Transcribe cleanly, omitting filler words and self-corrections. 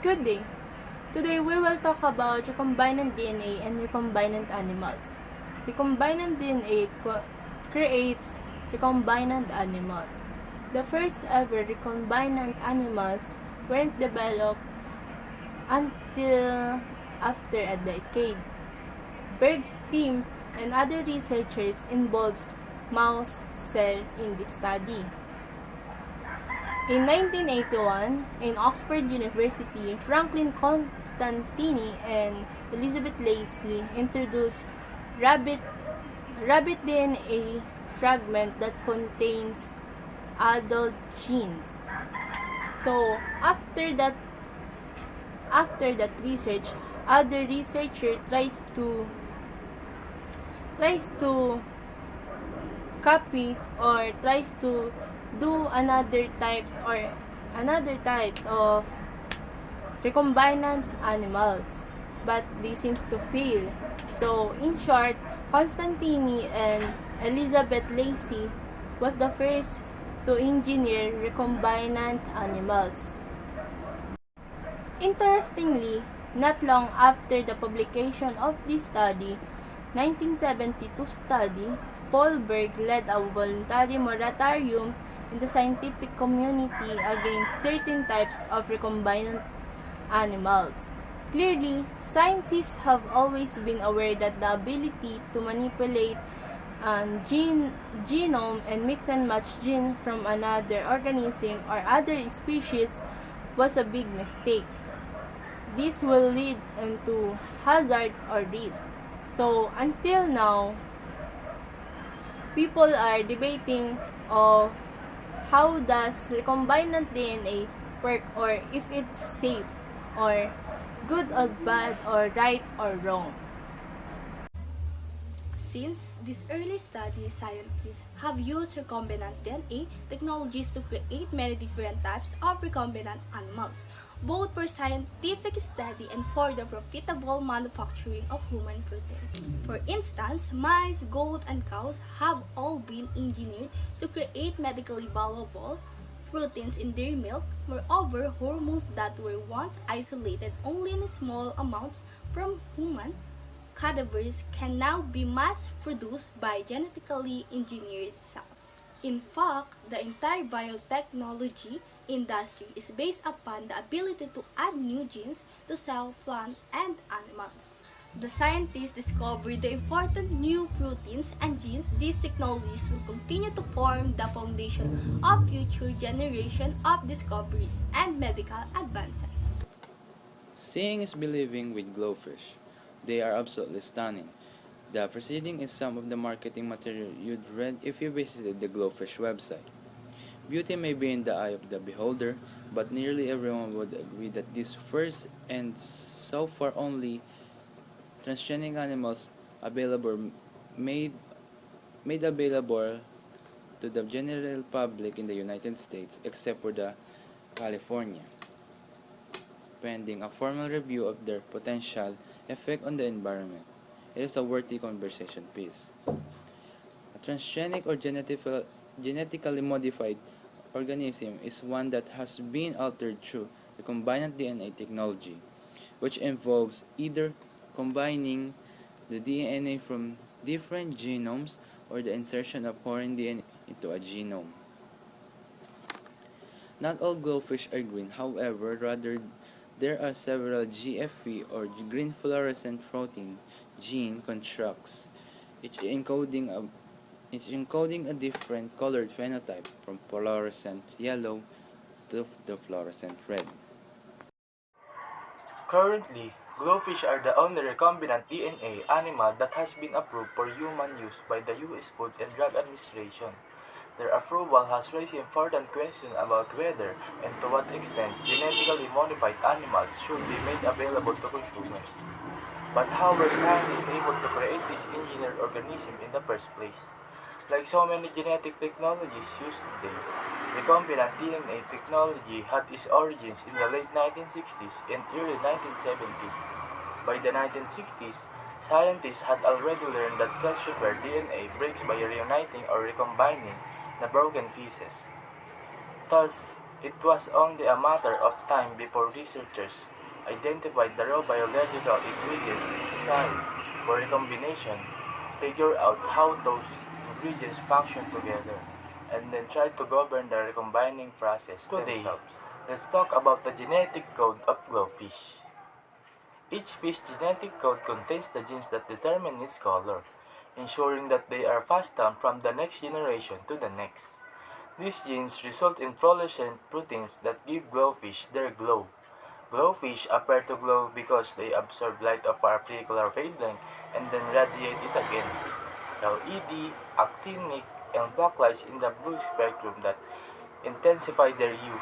Good day. Today we will talk about recombinant DNA and recombinant animals. Recombinant DNA creates recombinant animals. The first ever recombinant animals weren't developed until after a decade. Berg's team and other researchers involves mouse cell in this study. In 1981, in Oxford University, Franklin Constantini and Elizabeth Lacey introduced rabbit DNA fragment that contains adult genes. So after that research, other researcher tries to copy or tries to do another types of recombinant animals, but they seems to fail. So in short, Constantini and Elizabeth Lacey was the first to engineer recombinant animals. Interestingly, not long after the publication of this study, 1972 study, Paul Berg led a voluntary moratorium in the scientific community against certain types of recombinant animals. Clearly, scientists have always been aware that the ability to manipulate genome and mix and match genes from another organism or other species was a big mistake. This will lead into hazard or risk. So until now, people are debating of how does recombinant DNA work, or if it's safe or good or bad or right or wrong. Since these early studies, scientists have used recombinant DNA technologies to create many different types of recombinant animals, both for scientific study and for the profitable manufacturing of human proteins. For instance, mice, goats, and cows have all been engineered to create medically valuable proteins in their milk. Moreover, hormones that were once isolated only in small amounts from human cadavers can now be mass-produced by genetically engineered cells. In fact, the entire biotechnology industry is based upon the ability to add new genes to cell, plant, and animals. The scientists discovered the important new proteins and genes. These technologies will continue to form the foundation of future generations of discoveries and medical advances. Seeing is believing with glowfish. They are absolutely stunning. The preceding is some of the marketing material you'd read if you visited the glowfish website. Beauty may be in the eye of the beholder, but nearly everyone would agree that these first and so far only transgenic animals available made available to the general public in the United States, except for the California, pending a formal review of their potential effect on the environment. It is a worthy conversation piece. A transgenic or genetically modified organism is one that has been altered through recombinant DNA technology, which involves either combining the DNA from different genomes or the insertion of foreign DNA into a genome. Not all glowfish are green, however, rather there are several GFP or green fluorescent protein gene constructs, each encoding a different colored phenotype from fluorescent yellow to the fluorescent red. Currently, glowfish are the only recombinant DNA animal that has been approved for human use by the U.S. Food and Drug Administration. Their approval has raised important questions about whether and to what extent genetically modified animals should be made available to consumers. But how were scientists able to create this engineered organism in the first place? Like so many genetic technologies used today, recombinant DNA technology had its origins in the late 1960s and early 1970s. By the 1960s, scientists had already learned that cells repair DNA breaks by reuniting or recombining the broken pieces. Thus, It was only a matter of time before researchers identified the raw biological ingredients necessary for recombination, figure out how those ingredients function together, and then try to govern the recombining process themselves. Let's talk about the genetic code of glowfish. Each fish genetic code contains the genes that determine its color, ensuring that they are passed down from the next generation to the next. These genes result in fluorescent proteins that give glowfish their glow. Glowfish appear to glow because they absorb light of a particular wavelength and then radiate it again. LED, actinic, and black lights in the blue spectrum that intensify their hue.